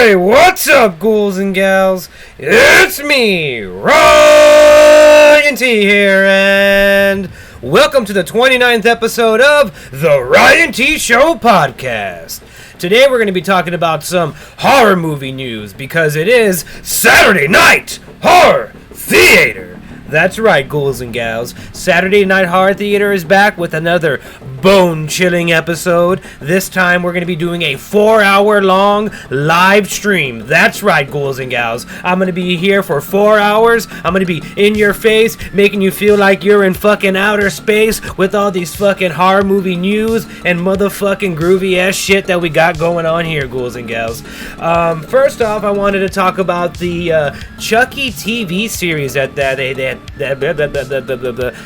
Hey, what's up, ghouls and gals? It's me, Ryan.T here, and welcome to the 29th episode of the Ryan.T Show podcast. Today we're going to be talking about some horror movie news because it is Saturday Night Horror Theater. That's right, ghouls and gals. Saturday Night Horror Theater is back with another bone-chilling episode. This time we're going to be doing a 4-hour-long live stream. That's right, ghouls and gals. I'm going to be here for 4 hours. I'm going to be in your face, making you feel like you're in fucking outer space with all these fucking horror movie news and motherfucking groovy-ass shit that we got going on here, ghouls and gals. First off, I wanted to talk about the Chucky TV series that they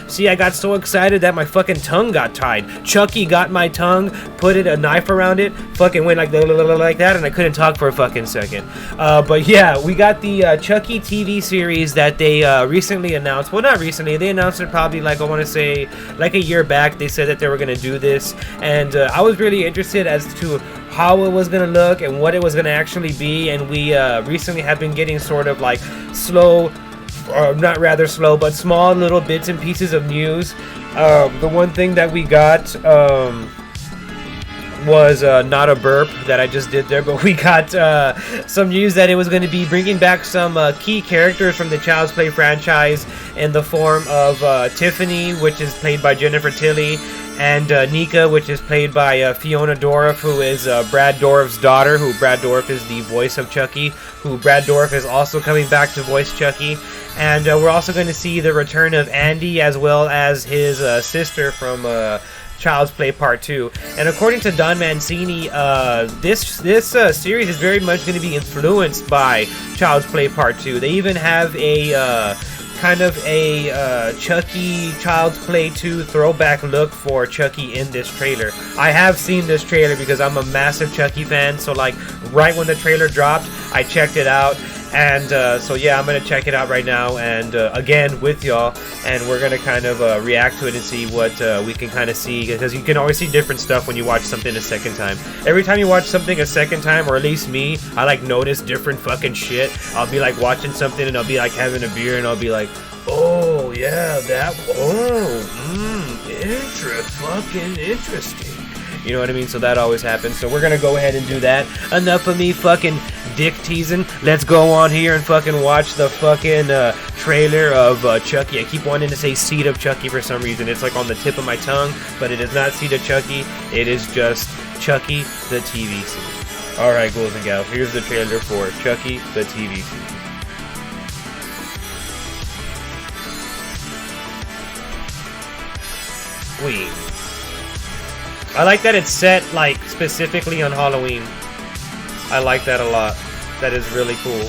See, I got so excited that my fucking tongue got tied. Chucky got my tongue, put a knife around it, fucking went like that, and I couldn't talk for a fucking second. But yeah, we got the Chucky TV series that they recently announced. Well, not recently. They announced it probably like, I want to say, like a year back. They said that they were going to do this, and I was really interested as to how it was going to look and what it was going to actually be, and we recently have been getting sort of like slow, or not rather slow, but small little bits and pieces of news. The one thing that we got was not a burp that I just did there, but we got some news that it was going to be bringing back some key characters from the Child's Play franchise in the form of Tiffany, which is played by Jennifer Tilly, and Nika, which is played by Fiona Dorff, who is Brad Dourif's daughter, who Brad Dourif is the voice of Chucky, who Brad Dourif is also coming back to voice Chucky. And we're also going to see the return of Andy as well as his sister from Child's Play Part 2. And according to Don Mancini, this series is very much going to be influenced by Child's Play Part 2. They even have a kind of a Chucky Child's Play 2 throwback look for Chucky in this trailer. I have seen this trailer because I'm a massive Chucky fan, so like right when the trailer dropped, I checked it out. And so yeah, I'm gonna check it out right now, and again with y'all, and we're gonna kind of react to it and see what we can kind of see, because you can always see different stuff when you watch something a second time. Every time you watch something a second time, or at least me, I like notice different fucking shit. I'll be like watching something and I'll be like having a beer and I'll be like, oh yeah, that, fucking interesting. You know what I mean? So that always happens. So we're gonna go ahead and do that. Enough of me fucking dick teasing. Let's go on here and fucking watch the fucking trailer of Chucky. I keep wanting to say Seed of Chucky for some reason. It's like on the tip of my tongue, but it is not Seed of Chucky. It is just Chucky the TV series. Alright, ghouls and gals, here's the trailer for Chucky the TV series. Wait. I like that it's set, like, specifically on Halloween. I like that a lot. That is really cool.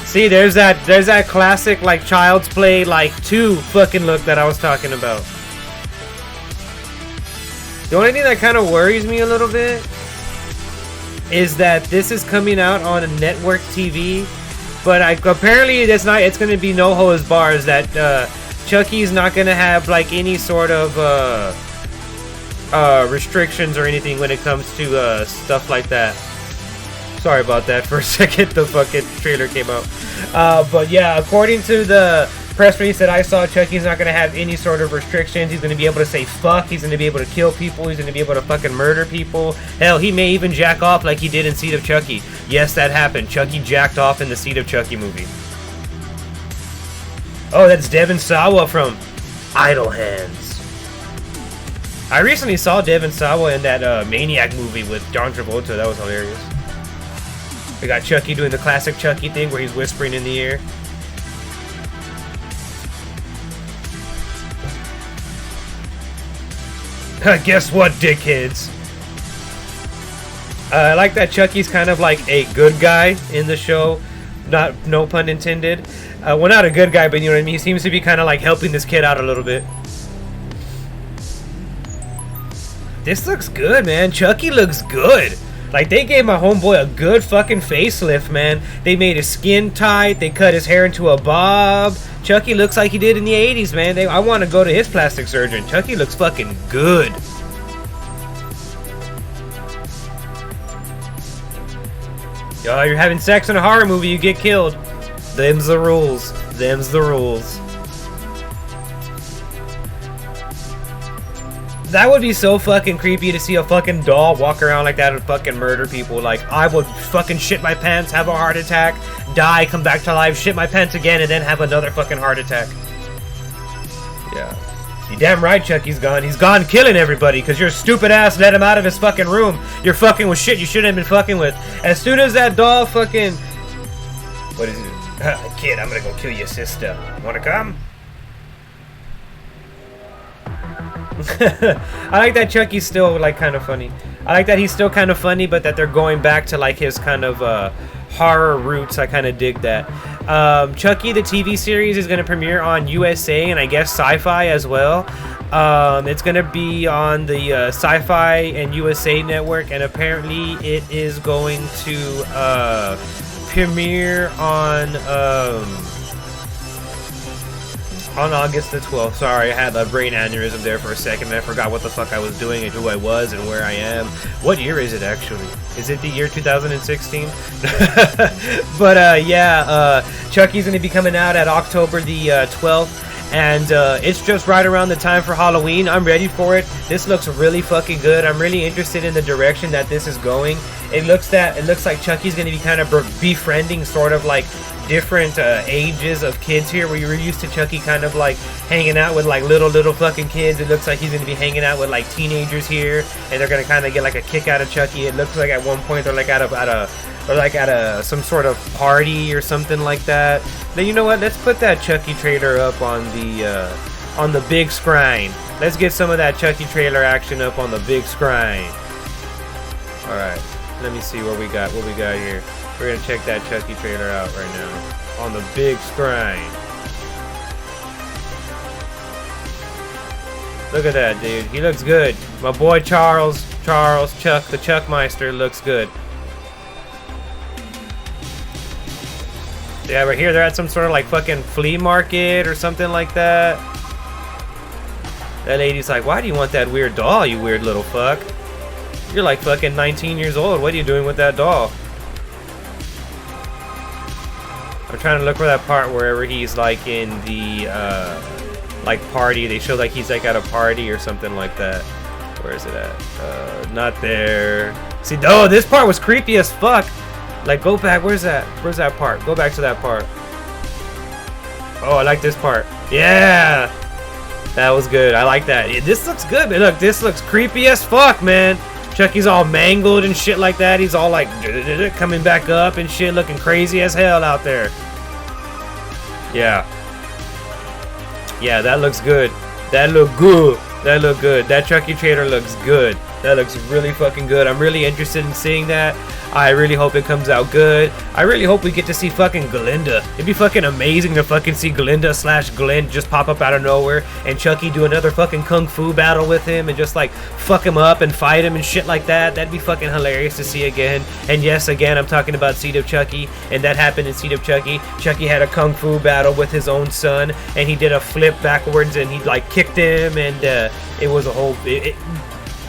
See, there's that classic, like, Child's Play, like, 2 fucking look that I was talking about. The only thing that kind of worries me a little bit is that this is coming out on a network TV, but apparently it's not. It's going to be no holds bars. That Chucky's not going to have like any sort of restrictions or anything when it comes to stuff like that. Sorry about that for a second. The fucking trailer came out. But yeah, according to the press release that I saw, Chucky's not going to have any sort of restrictions. He's going to be able to say fuck. He's going to be able to kill people. He's going to be able to fucking murder people. Hell, he may even jack off like he did in Seed of Chucky. Yes, that happened. Chucky jacked off in the Seed of Chucky movie. Oh, that's Devin Sawa from Idle Hands. I recently saw Devin Sawa in that Maniac movie with John Travolta. That was hilarious. We got Chucky doing the classic Chucky thing where he's whispering in the ear. Guess what, dickheads? I like that Chucky's kind of like a good guy in the show. No pun intended. Well, not a good guy, but you know what I mean? He seems to be kind of like helping this kid out a little bit. This looks good, man. Chucky looks good. Like, they gave my homeboy a good fucking facelift, man. They made his skin tight. They cut his hair into a bob. Chucky looks like he did in the 80s, man. I want to go to his plastic surgeon. Chucky looks fucking good. Oh, you're having sex in a horror movie, you get killed. Them's the rules. Them's the rules. That would be so fucking creepy to see a fucking doll walk around like that and fucking murder people. Like, I would fucking shit my pants, have a heart attack, die, come back to life, shit my pants again, and then have another fucking heart attack. Yeah. You damn right Chucky's gone. He's gone killing everybody because your stupid ass let him out of his fucking room. You're fucking with shit you shouldn't have been fucking with. As soon as that doll fucking... What is it? Kid, I'm gonna go kill your sister. Wanna come? I like that Chucky's still like kind of funny. I like that he's still kind of funny, but that they're going back to like his kind of horror roots. I kind of dig that. Chucky the TV series is going to premiere on USA and I guess Sci-Fi as well. It's going to be on the Sci-Fi and USA network, and apparently it is going to premiere on August the 12th. Sorry, I had a brain aneurysm there for a second and I forgot what the fuck I was doing and who I was and where I am. What year is it actually? Is it the year 2016? But yeah, Chucky's going to be coming out at October the 12th. And it's just right around the time for Halloween. I'm ready for it. This looks really fucking good. I'm really interested in the direction that this is going. It looks like Chucky's going to be kind of befriending sort of like different ages of kids here, where you were used to Chucky kind of like hanging out with like little fucking kids. It looks like he's going to be hanging out with like teenagers here, and they're going to kind of get like a kick out of Chucky. It looks like at one point they're like at a some sort of party or something like that. Then you know what? Let's put that Chucky trailer up on the big screen. Let's get some of that Chucky trailer action up on the big screen. All right, let me see what we got here. We're gonna check that Chucky trailer out right now on the big screen. Look at that, dude. He looks good. My boy Chuck, the Chuckmeister looks good. Yeah, right here they're at some sort of like fucking flea market or something like that. That lady's like, why do you want that weird doll, you weird little fuck? You're like fucking 19 years old. What are you doing with that doll? I'm trying to look for that part wherever he's like in the like party. They show like he's like at a party or something like that. Where is it at? Not there. See, oh, this part was creepy as fuck. Like, go back. Where's that part? Go back to that part. Oh, I like this part. Yeah, that was good. I like that. Yeah, this looks good, man. Look, this looks creepy as fuck, man. Chucky's all mangled and shit like that. He's all like coming back up and shit, looking crazy as hell out there. Yeah. Yeah, that looks good. That look good. That look good. That Chucky trailer looks good. That looks really fucking good. I'm really interested in seeing that. I really hope it comes out good. I really hope we get to see fucking Glinda. It'd be fucking amazing to fucking see Glinda / Glenn just pop up out of nowhere and Chucky do another fucking kung fu battle with him and just like fuck him up and fight him and shit like that. That'd be fucking hilarious to see again. And yes, again, I'm talking about Seed of Chucky, and that happened in Seed of Chucky. Chucky had a kung fu battle with his own son, and he did a flip backwards and he like kicked him, and it was a whole...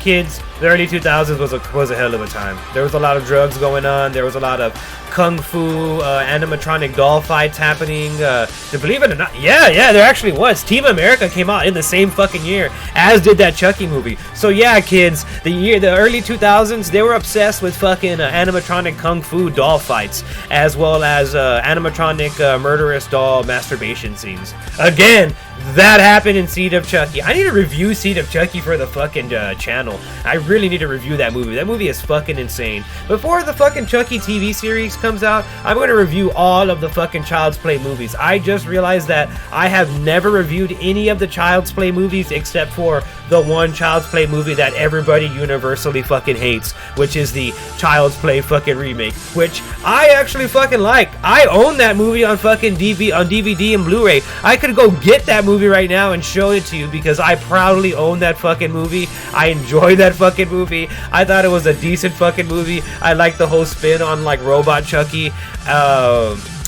Kids, the early 2000s was a hell of a time. There was a lot of drugs going on. There was a lot of kung fu animatronic doll fights happening. To believe it or not, yeah, there actually was. Team America came out in the same fucking year as did that Chucky movie. So yeah, kids, the early 2000s, they were obsessed with fucking animatronic kung fu doll fights, as well as animatronic murderous doll masturbation scenes. Again, that happened in Seed of Chucky. I need to review Seed of Chucky for the fucking channel. I really need to review that movie. That movie is fucking insane. Before the fucking Chucky TV series comes out, I'm going to review all of the fucking Child's Play movies. I just realized that I have never reviewed any of the Child's Play movies except for the one Child's Play movie that everybody universally fucking hates, which is the Child's Play fucking remake, which I actually fucking like. I own that movie on fucking DVD and Blu-ray. I could go get that movie right now and show it to you because I proudly own that fucking movie. I enjoy that fucking movie. I thought it was a decent fucking movie. I like the whole spin on like Robot Chucky.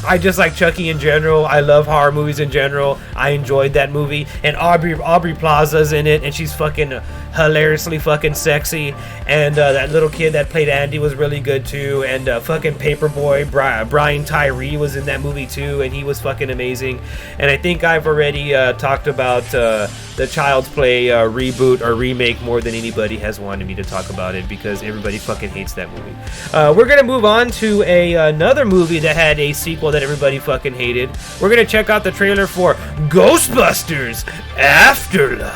I just like Chucky in general. I love horror movies in general. I enjoyed that movie, and Aubrey Plaza's in it, and she's fucking hilariously fucking sexy. And that little kid that played Andy was really good too. And fucking Paperboy Ryan.T was in that movie too, and he was fucking amazing. And I think I've already talked about the Child's Play reboot or remake more than anybody has wanted me to talk about it, because everybody fucking hates that movie. We're gonna move on to another movie that had a sequel that everybody fucking hated. We're gonna check out the trailer for Ghostbusters Afterlife,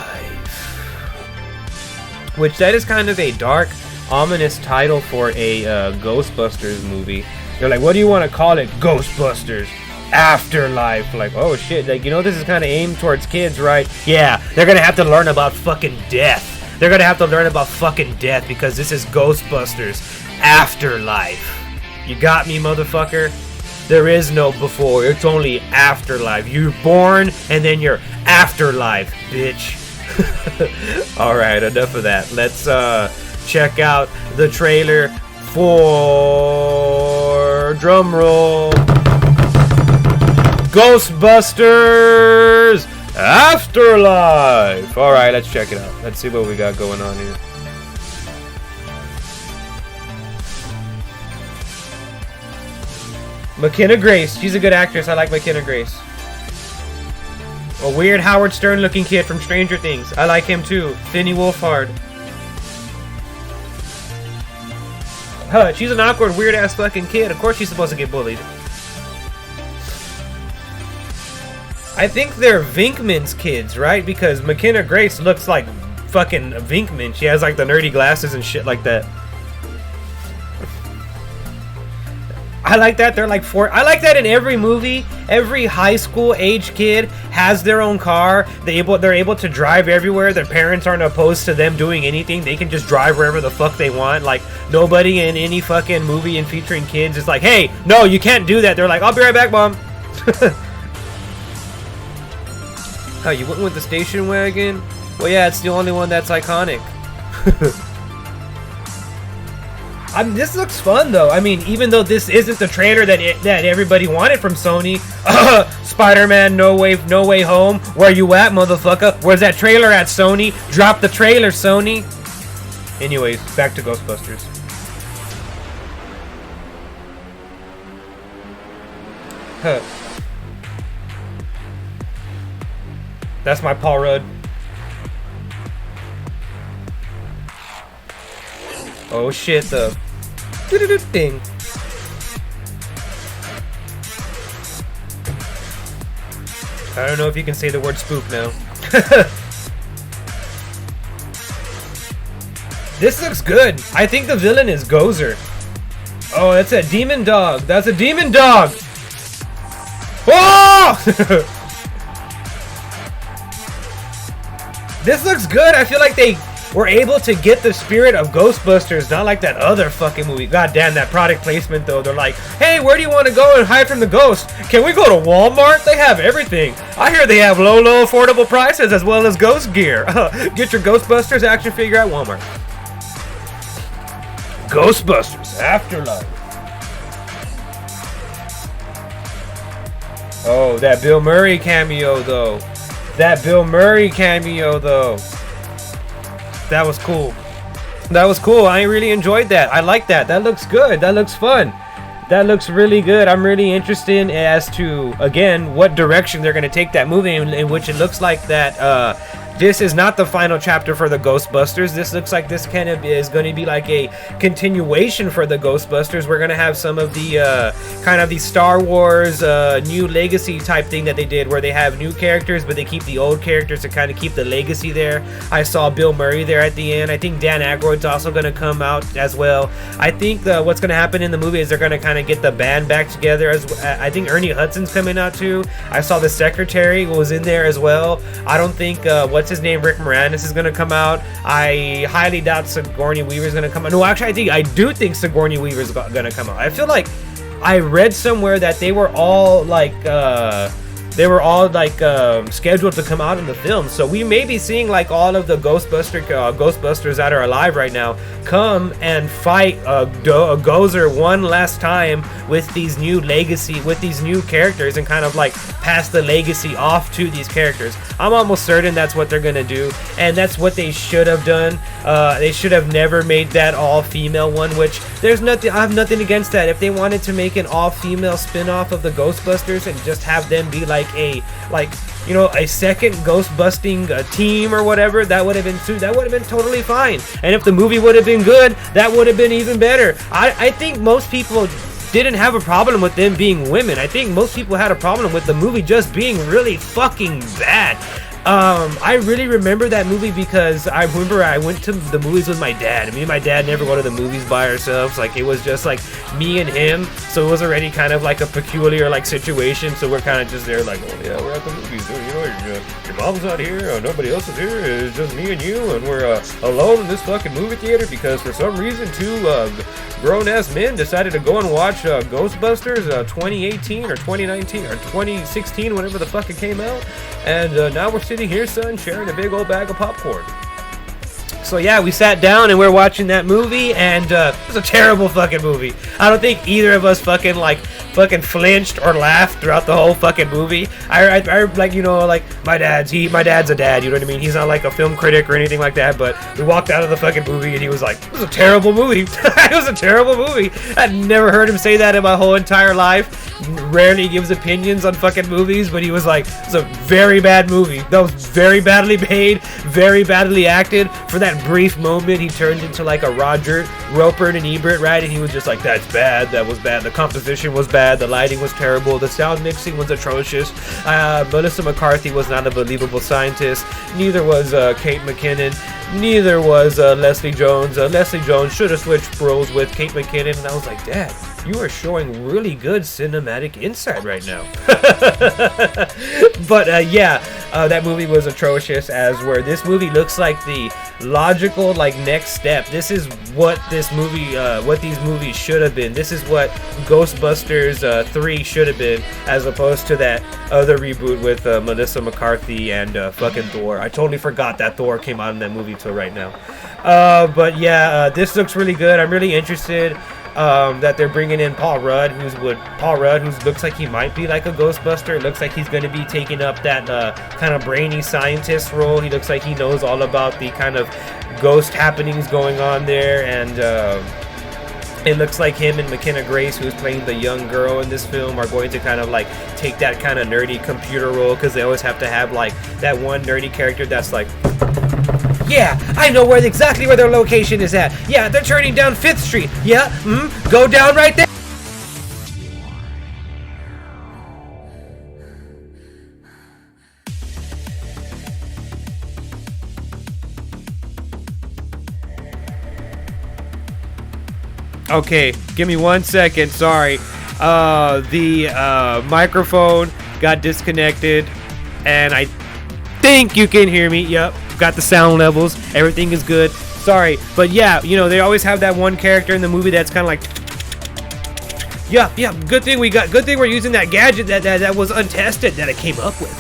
which that is kind of a dark, ominous title for a Ghostbusters movie. They're like, what do you want to call it? Ghostbusters Afterlife. Like, oh shit, like, you know, this is kind of aimed towards kids, right? Yeah, they're gonna have to learn about fucking death. They're gonna have to learn about fucking death, because this is Ghostbusters Afterlife. You got me, motherfucker? There is no before, it's only afterlife. You're born, and then you're afterlife, bitch. Alright, enough of that. Let's check out the trailer for, drumroll, Ghostbusters Afterlife. Alright, let's check it out. Let's see what we got going on here. McKenna Grace. She's a good actress. I like McKenna Grace. A weird Howard Stern looking kid from Stranger Things. I like him too. Finney Wolfhard. Huh, she's an awkward, weird ass fucking kid. Of course she's supposed to get bullied. I think they're Vinkman's kids, right? Because McKenna Grace looks like fucking Vinkman. She has like the nerdy glasses and shit like that. I like that. They're like four. I like that in every movie. Every high school age kid has their own car. They're able to drive everywhere. Their parents aren't opposed to them doing anything. They can just drive wherever the fuck they want. Like, nobody in any fucking movie and featuring kids is like, hey, no, you can't do that. They're like, I'll be right back, mom. Oh, you went with the station wagon? Well, yeah, it's the only one that's iconic. This looks fun, though. I mean, even though this isn't the trailer that everybody wanted from Sony, Spider-Man No Way Home, where you at, motherfucker? Where's that trailer at, Sony? Drop the trailer, Sony. Anyways, back to Ghostbusters. Huh. That's my Paul Rudd. Oh shit, the thing. I don't know if you can say the word spook now. This looks good. I think the villain is Gozer. Oh, that's a demon dog. That's a demon dog. Oh! This looks good. I feel like they were able to get the spirit of Ghostbusters, not like that other fucking movie. God damn, that product placement though. They're like, hey, where do you want to go and hide from the ghost? Can we go to Walmart? They have everything. I hear they have low affordable prices as well as ghost gear. Get your Ghostbusters action figure at Walmart. Ghostbusters Afterlife. Oh, that Bill Murray cameo though. That Bill Murray cameo though. That was cool. That was cool. I really enjoyed that. I like that. That looks good. That looks fun. That looks really good. I'm really interested as to, again, what direction they're going to take that movie, in which it looks like that this is not the final chapter for the Ghostbusters. This looks like this kind of is going to be like a continuation for the Ghostbusters. We're going to have some of the kind of the Star Wars new legacy type thing that they did, where they have new characters, but they keep the old characters to kind of keep the legacy there. I saw Bill Murray there at the end. I think Dan Aykroyd's also going to come out as well. I think what's going to happen in the movie is they're going to kind of get the band back together. I think Ernie Hudson's coming out too. I saw the secretary was in there as well. I don't think what's his name, Rick Moranis, is going to come out. I highly doubt Sigourney Weaver's going to come out. No, actually, I do think Sigourney Weaver's going to come out. I feel like I read somewhere that they were all like they were all like scheduled to come out in the film. So we may be seeing like all of the Ghostbusters that are alive right now come and fight Gozer one last time with these new characters and kind of like pass the legacy off to these characters. I'm almost certain that's what they're gonna do, and that's what they should have done. They should have never made that all-female one, which I have nothing against that. If they wanted to make an all-female spin-off of the Ghostbusters and just have them be like a second ghost-busting team or whatever, that would have been totally fine. And if the movie would have been good, that would have been even better. I think most people didn't have a problem with them being women. I think most people had a problem with the movie just being really fucking bad. I really remember that movie because I remember I went to the movies with my dad. Me and my dad never go to the movies by ourselves. Like, it was just like me and him, so it was already kind of like a peculiar like situation. So we're kind of just there like, oh yeah, we're at the movies. Your mom's not here, nobody else is here. It's just me and you, and we're alone in this fucking movie theater because for some reason two grown-ass men decided to go and watch Ghostbusters 2018 or 2019 or 2016, whenever the fuck it came out. And now we're sitting here, son, sharing a big old bag of popcorn. So yeah, we sat down and we're watching that movie, and it was a terrible fucking movie. I don't think either of us fucking flinched or laughed throughout the whole fucking movie. I like, like my dad's a dad, you know what I mean? He's not like a film critic or anything like that, but we walked out of the fucking movie and he was like, it was a terrible movie. It was a terrible movie. I'd never heard him say that in my whole entire life. Rarely gives opinions on fucking movies, but he was like, it's a very bad movie. That was very badly made, very badly acted. For that brief moment, he turned into like a Roper and Ebert, right? And he was just like, that's bad, that was bad, the composition was bad, the lighting was terrible, the sound mixing was atrocious, Melissa McCarthy was not a believable scientist, neither was Kate McKinnon, neither was Leslie Jones. Leslie Jones should have switched roles with Kate McKinnon, and I was like, Dad, you are showing really good cinematic insight right now. But that movie was atrocious, as where this movie looks like the logical next step. This is what these movies should have been. This is what Ghostbusters 3 should have been, as opposed to that other reboot with Melissa McCarthy and fucking Thor. I totally forgot that Thor came out in that movie till right now. But yeah, this looks really good. I'm really interested that they're bringing in Paul Rudd, who looks like he might be like a Ghostbuster. It looks like he's going to be taking up that kind of brainy scientist role. He looks like he knows all about the kind of ghost happenings going on there, and it looks like him and McKenna Grace, who's playing the young girl in this film, are going to kind of take that kind of nerdy computer role, because they always have to have that one nerdy character that's like, yeah, I know exactly where their location is at. Yeah, they're turning down 5th Street. Yeah, go down right there. Okay, give me 1 second. Sorry. The microphone got disconnected, and I think you can hear me. Yep. Got the sound levels, everything is good. Sorry, but yeah, they always have that one character in the movie that's kind of like, yeah. Good thing we're using that gadget that was untested that I came up with.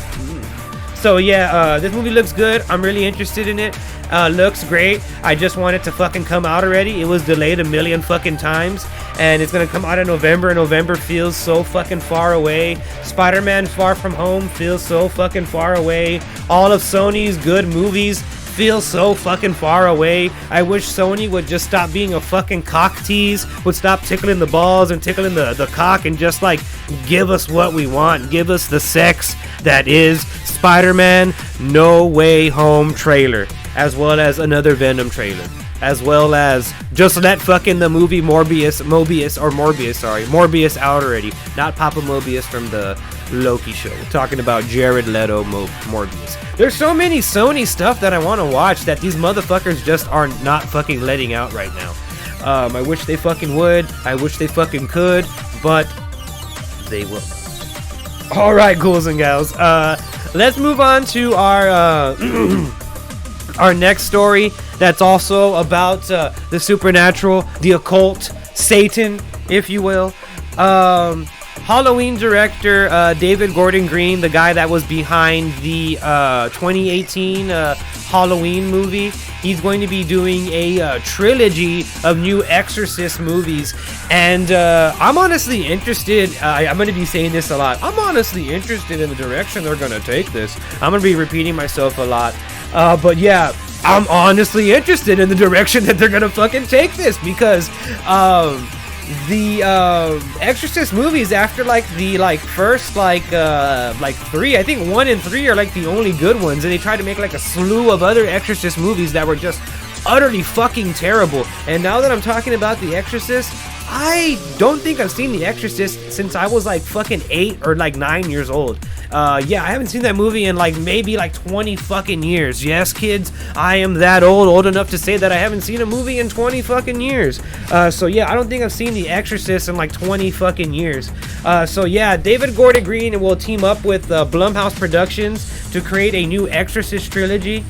So yeah, this movie looks good. I'm really interested in it. Looks great. I just want it to fucking come out already. It was delayed a million fucking times, and it's gonna come out in November. And November feels so fucking far away. Spider-Man: Far From Home feels so fucking far away. All of Sony's good movies feel so fucking far away. I wish Sony would just stop being a fucking cock tease, would stop tickling the balls and tickling the cock, and just give us what we want. Give us the sex that is Spider-Man No Way Home trailer, as well as another Venom trailer, as well as just let fucking the movie Morbius out already. Not Papa Mobius from the Loki show. We're talking about Jared Leto Morbius. There's so many Sony stuff that I want to watch that these motherfuckers just are not fucking letting out right now. I wish they fucking would. I wish they fucking could, but they will not. Alright, ghouls and gals. Let's move on to our our next story, that's also about the supernatural, the occult, Satan, if you will. Halloween director David Gordon Green, the guy that was behind the 2018 Halloween movie, he's going to be doing a trilogy of new Exorcist movies. And I'm honestly interested. I'm going to be saying this a lot. I'm honestly interested in the direction they're going to take this. I'm going to be repeating myself a lot. But yeah, I'm honestly interested in the direction that they're going to fucking take this, because the Exorcist movies, after the first three, I think 1 and 3 are like the only good ones, and they tried to make like a slew of other Exorcist movies that were just utterly fucking terrible. And now that I'm talking about The Exorcist, I don't think I've seen The Exorcist since I was like fucking 8 or like 9 years old. Yeah, I haven't seen that movie in like maybe like 20 fucking years. Yes, kids, I am that old enough to say that I haven't seen a movie in 20 fucking years. So yeah, I don't think I've seen The Exorcist in like 20 fucking years. So yeah, David Gordon Green will team up with Blumhouse Productions to create a new Exorcist trilogy.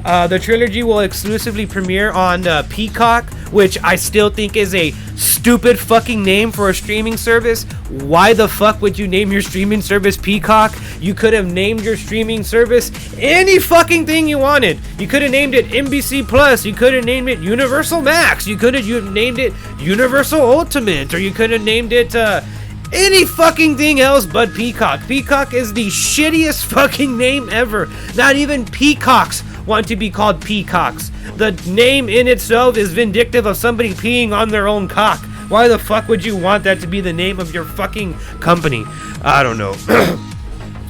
The trilogy will exclusively premiere on Peacock, which I still think is a stupid fucking name for a streaming service. Why the fuck would you name your streaming service Peacock? You could have named your streaming service any fucking thing you wanted. You could have named it NBC Plus. You could have named it Universal Max. You could have named it Universal Ultimate, or you could have named it any fucking thing else but Peacock. Peacock is the shittiest fucking name ever. Not even peacocks want to be called peacocks. The name in itself is vindictive of somebody peeing on their own cock. Why the fuck would you want that to be the name of your fucking company? I don't know.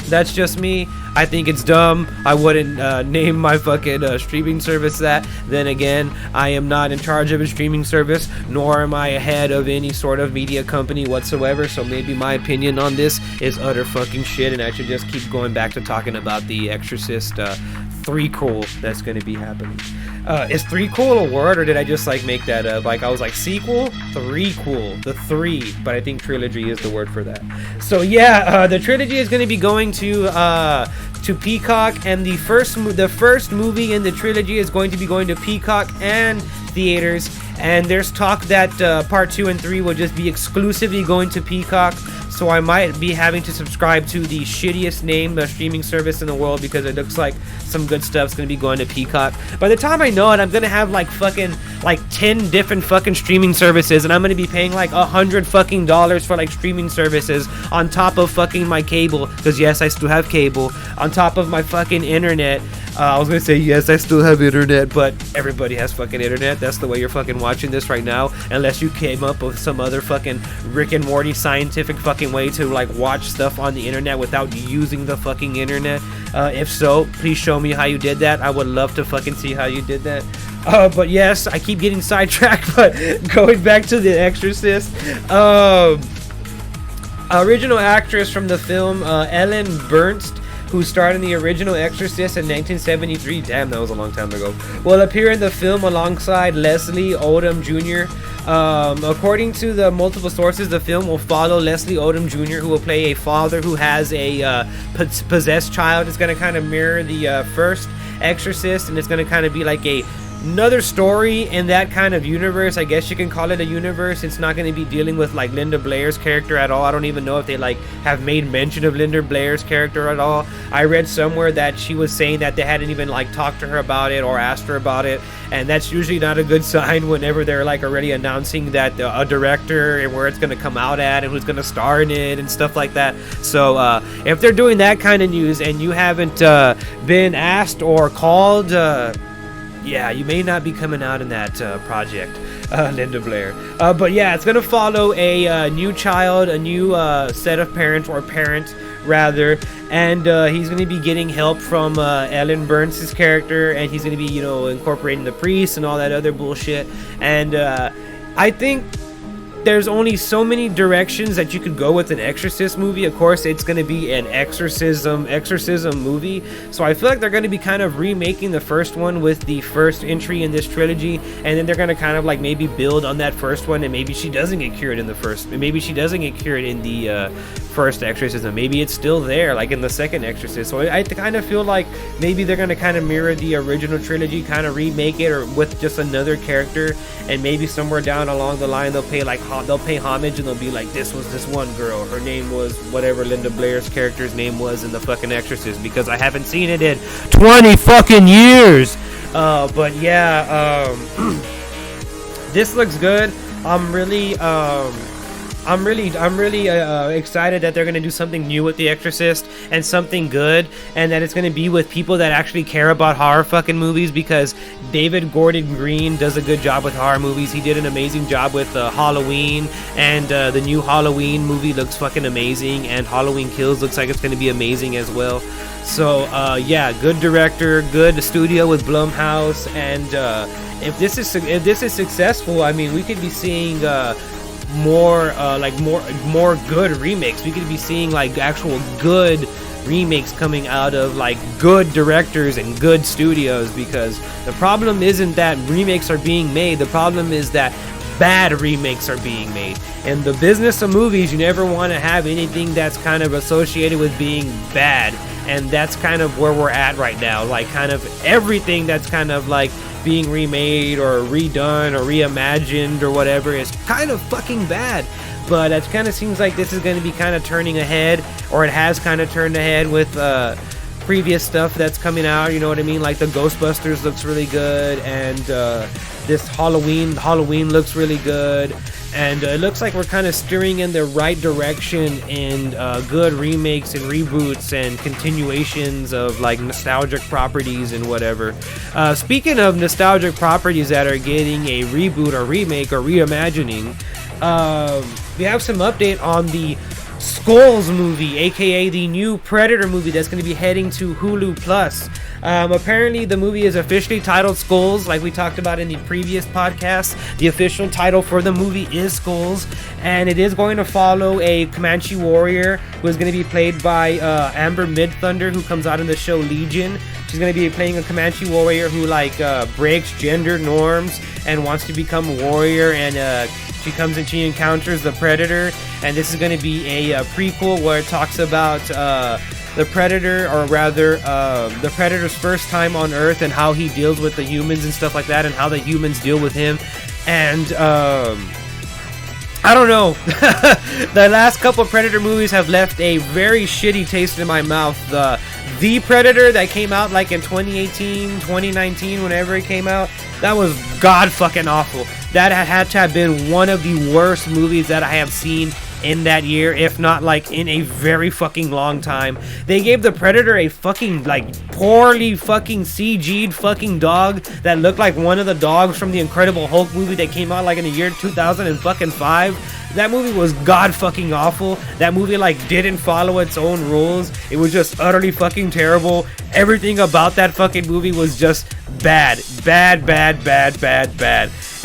That's just me. I think it's dumb. I wouldn't name my fucking streaming service that. Then again, I am not in charge of a streaming service, nor am I head of any sort of media company whatsoever. So maybe my opinion on this is utter fucking shit, and I should just keep going back to talking about the Exorcist threequel that's going to be happening. Is threequel a word, or did I just like make that up? Like I was like sequel, threequel, the three, but I think trilogy is the word for that. So yeah, the trilogy is going to be going to Peacock, and the first movie in the trilogy is going to be going to Peacock and theaters. And there's talk that part 2 and 3 will just be exclusively going to Peacock. So I might be having to subscribe to the shittiest name streaming service in the world, because it looks like some good stuff's gonna be going to Peacock. By the time I know it, I'm gonna have like fucking like 10 different fucking streaming services, and I'm gonna be paying like $100 fucking for like streaming services on top of fucking my cable, because yes, I still have cable, on top of my fucking internet. I was gonna say yes, I still have internet, but everybody has fucking internet. That's the way you're fucking watching this right now, unless you came up with some other fucking Rick and Morty scientific fucking way to like watch stuff on the internet without using the fucking internet. If so, please show me how you did that. I would love to fucking see how you did that. But yes, I keep getting sidetracked, but going back to The Exorcist, original actress from the film, Ellen Bernst, who starred in the original Exorcist in 1973, damn, that was a long time ago, will appear in the film alongside Leslie Odom Jr. According to the multiple sources, the film will follow Leslie Odom Jr., who will play a father who has a possessed child. It's going to kind of mirror the first Exorcist, and it's going to kind of be like another story in that kind of universe. I guess you can call it a universe. It's not going to be dealing with like Linda Blair's character at all. I don't even know if they like have made mention of Linda Blair's character at all. I read somewhere that she was saying that they hadn't even like talked to her about it or asked her about it, and that's usually not a good sign whenever they're like already announcing that a director and where it's going to come out at and who's going to star in it and stuff like that. So if they're doing that kind of news and you haven't been asked or called, yeah, you may not be coming out in that project, Linda Blair. But yeah, it's going to follow a new child, a new set of parents, or parent rather, and he's going to be getting help from Ellen Burns' character, and he's going to be, you know, incorporating the priest and all that other bullshit. And I think there's only so many directions that you could go with an Exorcist movie. Of course, it's going to be an exorcism movie. So I feel like they're going to be kind of remaking the first one with the first entry in this trilogy, and then they're going to kind of like maybe build on that first one, and maybe she doesn't get cured in the first, and maybe she doesn't get cured in the first Exorcist, and maybe it's still there, like in the second Exorcist. So I kind of feel like maybe they're gonna kind of mirror the original trilogy, kind of remake it, or with just another character, and maybe somewhere down along the line they'll pay homage, and they'll be like, this was this one girl, her name was whatever Linda Blair's character's name was in the fucking Exorcist, because I haven't seen it in 20 fucking years. But yeah, this looks good. I'm really excited that they're going to do something new with The Exorcist, and something good, and that it's going to be with people that actually care about horror fucking movies, because David Gordon Green does a good job with horror movies. He did an amazing job with Halloween, and the new Halloween movie looks fucking amazing, and Halloween Kills looks like it's going to be amazing as well. So yeah, good director, good studio with Blumhouse, and if this is successful, I mean, we could be seeing more good remakes. We could be seeing like actual good remakes coming out of like good directors and good studios, because the problem isn't that remakes are being made, the problem is that bad remakes are being made. In the business of movies, you never want to have anything that's kind of associated with being bad, and that's kind of where we're at right now. Like, kind of everything that's kind of like being remade or redone or reimagined or whatever is kind of fucking bad. But it kind of seems like this is going to be kind of turning ahead, or it has kind of turned ahead with previous stuff that's coming out, you know what I mean? Like the Ghostbusters looks really good, and this Halloween looks really good, and it looks like we're kind of steering in the right direction in good remakes and reboots and continuations of like nostalgic properties and whatever. Speaking of nostalgic properties that are getting a reboot or remake or reimagining, we have some update on the Skulls movie, aka the new Predator movie that's going to be heading to Hulu Plus. Apparently the movie is officially titled Skulls, like we talked about in the previous podcast. The official title for the movie is Skulls, and it is going to follow a Comanche warrior who is going to be played by Amber Midthunder, who comes out in the show Legion. She's going to be playing a Comanche warrior who like breaks gender norms and wants to become a warrior, and she comes and she encounters the Predator, and this is going to be a prequel where it talks about the Predator, or rather the Predator's first time on Earth, and how he deals with the humans and stuff like that, and how the humans deal with him. And I don't know. The last couple of Predator movies have left a very shitty taste in my mouth. The Predator that came out like in 2018, 2019, whenever it came out, that was god fucking awful. That had to have been one of the worst movies that I have seen in that year, if not like in a very fucking long time. They gave the Predator a fucking like poorly fucking CG'd fucking dog that looked like one of the dogs from the Incredible Hulk movie that came out like in the year 2005. That movie was god fucking awful. That movie like didn't follow its own rules. It was just utterly fucking terrible. Everything about that fucking movie was just bad.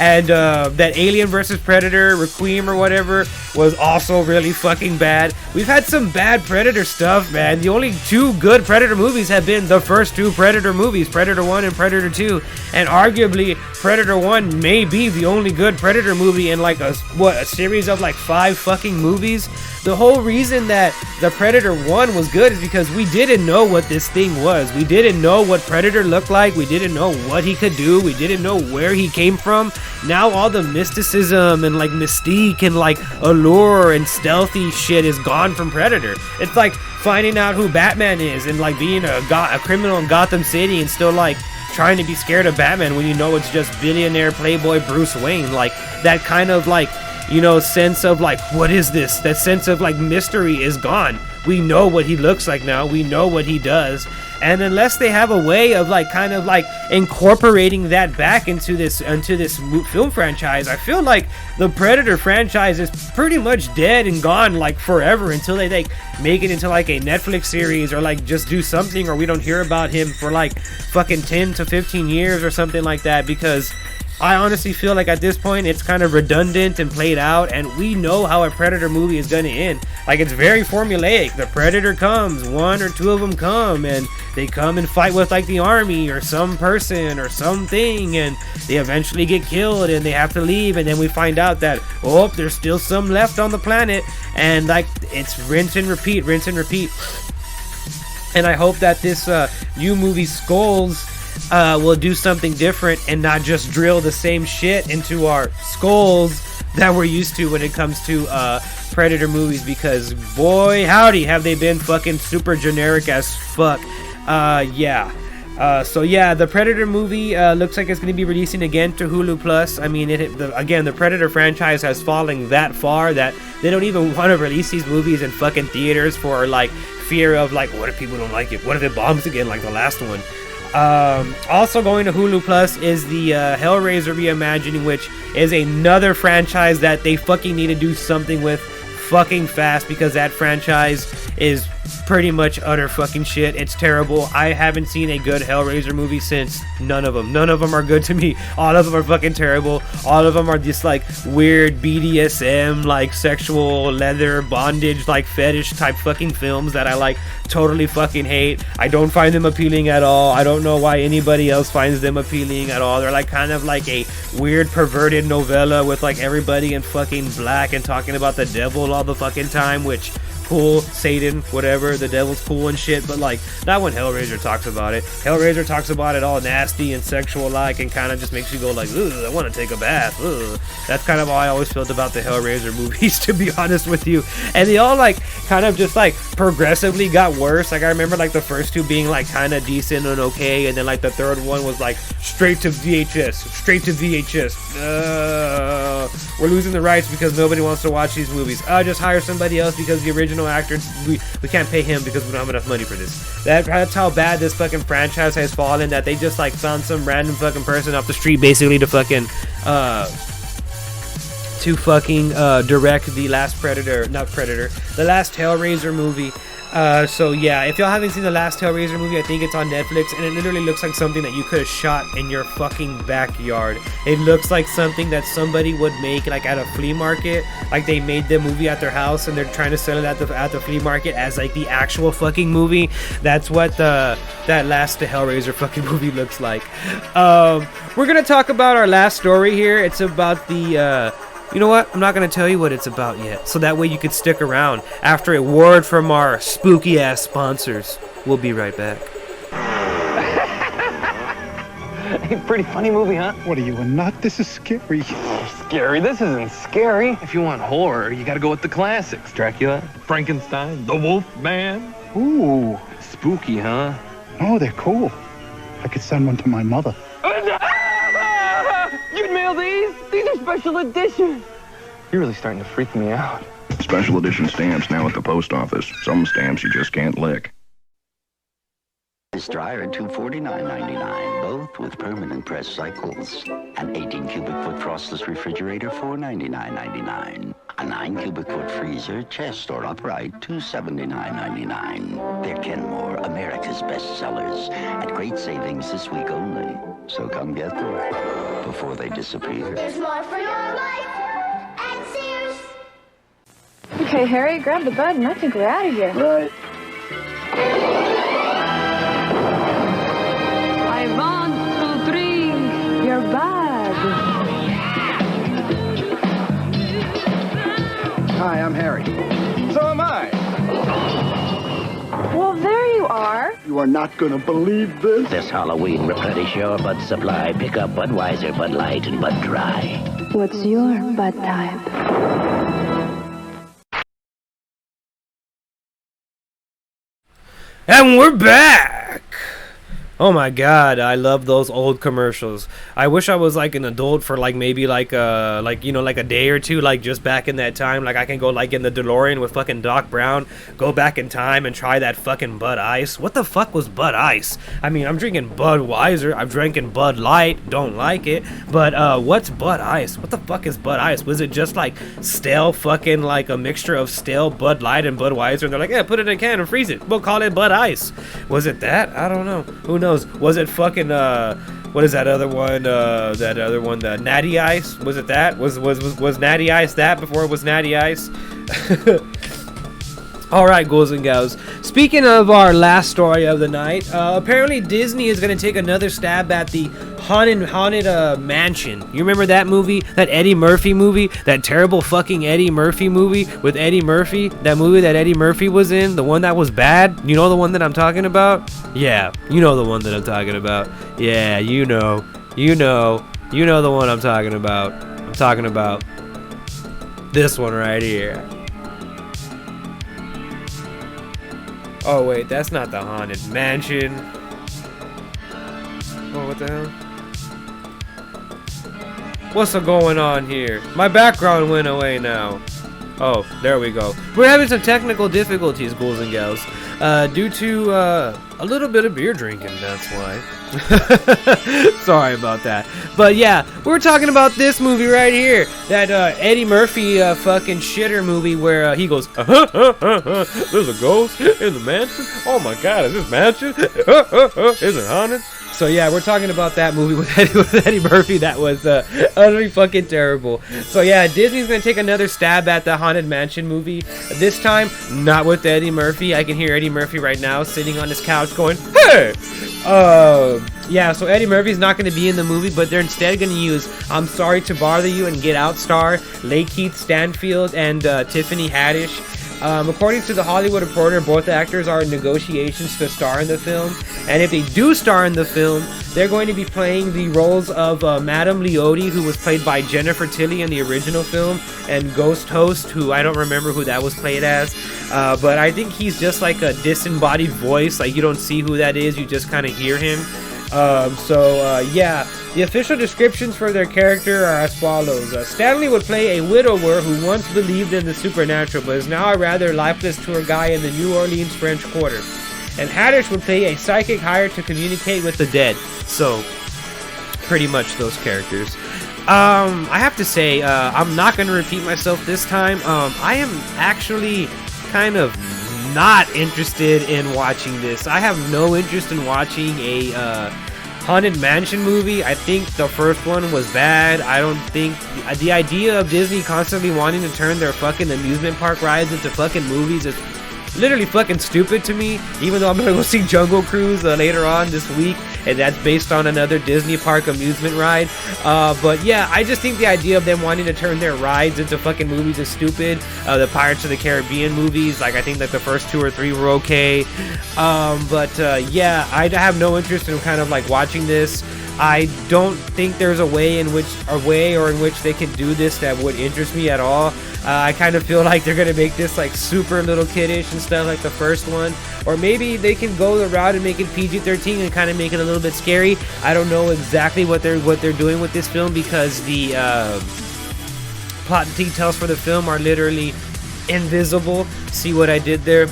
And that Alien vs. Predator Requiem or whatever was also really fucking bad. We've had some bad Predator stuff, man. The only two good Predator movies have been the first two Predator movies, Predator 1 and Predator 2. And arguably, Predator 1 may be the only good Predator movie in like a series of like 5 fucking movies. The whole reason that the Predator 1 was good is because we didn't know what this thing was. We didn't know what Predator looked like. We didn't know what he could do. We didn't know where he came from. Now all the mysticism and like mystique and like allure and stealthy shit is gone from Predator. It's like finding out who Batman is and like being a criminal in Gotham City and still like trying to be scared of Batman when you know it's just billionaire playboy Bruce Wayne. Like that kind of like, you know, sense of like, what is this? That sense of like mystery is gone. We know what he looks like now. We know what he does. And unless they have a way of like kind of like incorporating that back into this film franchise, I feel like the Predator franchise is pretty much dead and gone like forever, until they like make it into like a Netflix series or like just do something, or we don't hear about him for like fucking 10 to 15 years or something like that, because I honestly feel like at this point it's kind of redundant and played out, and we know how a Predator movie is going to end. Like, it's very formulaic. The Predator comes, one or two of them come, and they come and fight with like the army or some person or something, and they eventually get killed and they have to leave, and then we find out that, oh, there's still some left on the planet, and like it's rinse and repeat. And I hope that this new movie Skulls will do something different and not just drill the same shit into our skulls that we're used to when it comes to Predator movies, because boy howdy have they been fucking super generic as fuck. So yeah, the Predator movie looks like it's going to be releasing again to Hulu Plus. I mean, the Predator franchise has fallen that far that they don't even want to release these movies in fucking theaters for like fear of like, what if people don't like it? What if it bombs again like the last one? Also going to Hulu Plus is the Hellraiser reimagining, which is another franchise that they fucking need to do something with fucking fast, because that franchise is pretty much utter fucking shit. It's terrible. I haven't seen a good Hellraiser movie since none of them are good to me. All of them are fucking terrible. All of them are just like weird BDSM, like sexual leather bondage, like fetish type fucking films that I like totally fucking hate. I don't find them appealing at all. I don't know why anybody else finds them appealing at all. They're like kind of like a weird perverted novella with like everybody in fucking black and talking about the devil all the fucking time, which cool, Satan, whatever, the devil's cool and shit, but like not when Hellraiser talks about it. Hellraiser talks about it all nasty and sexual like, and kind of just makes you go like, ugh, I want to take a bath. Ugh. That's kind of how I always felt about the Hellraiser movies, to be honest with you. And they all like kind of just like progressively got worse. Like I remember like the first two being like kind of decent and okay, and then like the third one was like straight to VHS. We're losing the rights because nobody wants to watch these movies. Just hire somebody else because the original actor, we can't pay him because we don't have enough money for this. That's how bad this fucking franchise has fallen, that they just like found some random fucking person off the street basically to fucking direct the last the last Hellraiser movie. So yeah, if y'all haven't seen the last Hellraiser movie, I think it's on Netflix, and it literally looks like something that you could have shot in your fucking backyard. It looks like something that somebody would make like at a flea market. Like they made the movie at their house and they're trying to sell it at the flea market as like the actual fucking movie. That's what that last Hellraiser fucking movie looks like. We're gonna talk about our last story here. It's about the you know what? I'm not going to tell you what it's about yet, so that way you could stick around after a word from our spooky-ass sponsors. We'll be right back. Hey, pretty funny movie, huh? What are you, a nut? This is scary. Scary? This isn't scary. If you want horror, you gotta go with the classics. Dracula, Frankenstein, the Wolf Man. Ooh. Spooky, huh? Oh, they're cool. I could send one to my mother. You'd mail these? These are special editions. You're really starting to freak me out. Special edition stamps now at the post office. Some stamps you just can't lick. This dryer at $249.99, both with permanent press cycles. An 18 cubic foot frostless refrigerator, $499.99. A 9 cubic foot freezer, chest or upright, $279.99. They're Kenmore, America's best sellers, at great savings this week only. So come get them before they disappear. There's more for your life at Sears. Okay, Harry, grab the bud and I think we're out of here. Right. I want to drink your bud. Hi, I'm Harry. So am I. Well, there you are. You are not going to believe this. This Halloween, replenish your Bud supply. Pick up Budweiser, Bud Light, and Bud Dry. What's your bud type? And we're back! Oh my god, I love those old commercials. I wish I was like an adult for like maybe like you know, like a day or two, like just back in that time. Like I can go like in the DeLorean with fucking Doc Brown, go back in time and try that fucking Bud Ice. What the fuck was Bud Ice? I mean, I'm drinking Budweiser, I'm drinking Bud Light, don't like it. But what's Bud Ice? What the fuck is Bud Ice? Was it just like stale fucking like a mixture of stale Bud Light and Budweiser? And they're like, yeah, put it in a can and freeze it. We'll call it Bud Ice. Was it that? I don't know. Who knows? Was it fucking what is that other one? The Natty Ice. Was it that? Was Natty Ice that before it was Natty Ice? All right, ghouls and gals. Speaking of our last story of the night, apparently Disney is going to take another stab at the haunted mansion. You remember that movie? That Eddie Murphy movie? That terrible fucking Eddie Murphy movie with Eddie Murphy? That movie that Eddie Murphy was in? The one that was bad? You know the one that I'm talking about? Yeah, you know the one that I'm talking about. Yeah, you know the one I'm talking about. I'm talking about this one right here. Oh wait, that's not the haunted mansion. Oh, what the hell? What's going on here? My background went away now. Oh, there we go. We're having some technical difficulties, ghouls and gals, due to a little bit of beer drinking, that's why. Sorry about that. But yeah, we're talking about this movie right here. That Eddie Murphy fucking shitter movie where he goes, there's a ghost in the mansion? Oh my god, is this mansion? Is it haunted? So yeah, we're talking about that movie with Eddie Murphy that was utterly fucking terrible. So yeah, Disney's gonna take another stab at the Haunted Mansion movie. This time, not with Eddie Murphy. I can hear Eddie Murphy right now sitting on his couch going, hey! Yeah, so Eddie Murphy's not going to be in the movie, but they're instead going to use I'm Sorry to Bother You and Get Out star Lakeith Stanfield and Tiffany Haddish. According to the Hollywood Reporter, both actors are in negotiations to star in the film, and if they do star in the film, they're going to be playing the roles of Madame Leotie, who was played by Jennifer Tilly in the original film, and Ghost Host, who I don't remember who that was played as, but I think he's just like a disembodied voice, like you don't see who that is, you just kind of hear him. Yeah, the official descriptions for their character are as follows. Stanley would play a widower who once believed in the supernatural, but is now a rather lifeless tour guide in the New Orleans French Quarter. And Haddish would play a psychic hired to communicate with the dead. So, pretty much those characters. I have to say, I'm not going to repeat myself this time. I am actually kind of not interested in watching this. I have no interest in watching a Haunted Mansion movie. I think the first one was bad. I don't think the idea of Disney constantly wanting to turn their fucking amusement park rides into fucking movies is literally fucking stupid to me, even though I'm gonna go see Jungle Cruise later on this week, and that's based on another Disney park amusement ride. But yeah, I just think the idea of them wanting to turn their rides into fucking movies is stupid. The Pirates of the Caribbean movies, like I think like the first 2 or 3 were okay. Yeah, I have no interest in kind of like watching this. I don't think there's a way in which they could do this that would interest me at all. I kind of feel like they're gonna make this like super little kiddish and stuff like the first one, or maybe they can go the route and make it PG-13 and kind of make it a little bit scary. I don't know exactly what they're doing with this film, because the plot details for the film are literally invisible. See what I did there?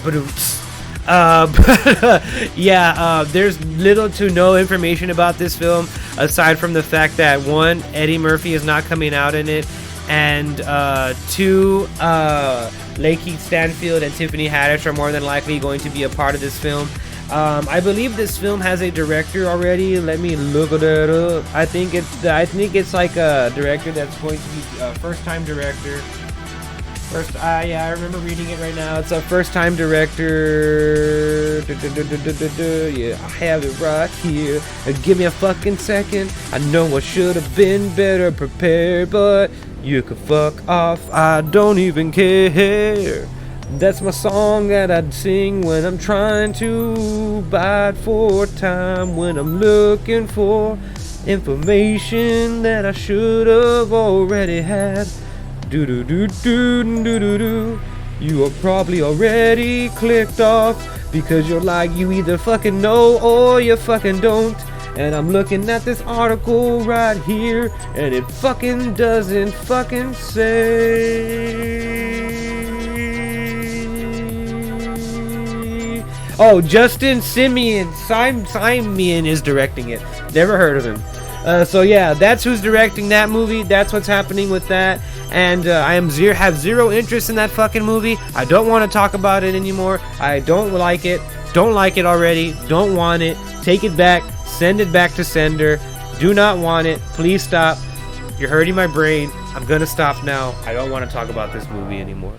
Yeah, there's little to no information about this film aside from the fact that 1, Eddie Murphy is not coming out in it, and 2, Lakeith Stanfield and Tiffany Haddish are more than likely going to be a part of this film. I believe this film has a director already. Let me look at it up. I think it's like a director that's going to be a first-time director. Yeah, I remember reading it right now. It's a first-time director. Yeah, I have it right here. Give me a fucking second. I know I should have been better prepared, but you can fuck off. I don't even care. That's my song that I'd sing when I'm trying to bide for time, when I'm looking for information that I should have already had. Do do do do do do do. You are probably already clicked off because you're like, you either fucking know or you fucking don't. And I'm looking at this article right here, and it fucking doesn't fucking say. Oh, Justin Simeon is directing it. Never heard of him. So yeah, that's who's directing that movie. That's what's happening with that. And I have zero interest in that fucking movie. I don't want to talk about it anymore. I don't like it. Don't like it already. Don't want it. Take it back. Send it back to sender. Do not want it. Please stop. You're hurting my brain. I'm gonna stop now. I don't want to talk about this movie anymore.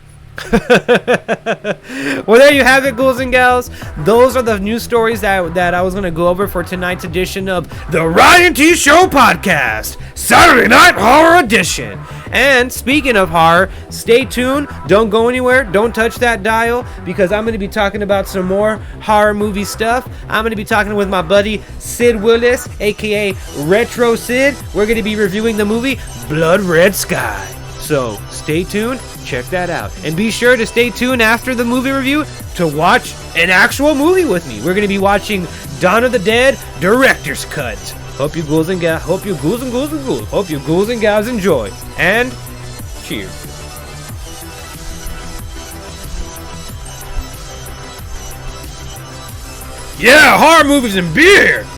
Well, there you have it, ghouls and gals. Those are the news stories that I was going to go over for tonight's edition of the Ryan.T Show Podcast, Saturday Night Horror Edition. And speaking of horror, stay tuned. Don't go anywhere. Don't touch that dial, because I'm going to be talking about some more horror movie stuff. I'm going to be talking with my buddy Sid Willis, aka Retro Sid. We're going to be reviewing the movie Blood Red Sky. So stay tuned, check that out. And be sure to stay tuned after the movie review to watch an actual movie with me. We're going to be watching Dawn of the Dead Director's Cut. Hope you ghouls and gals enjoy. And cheers. Yeah, horror movies and beer!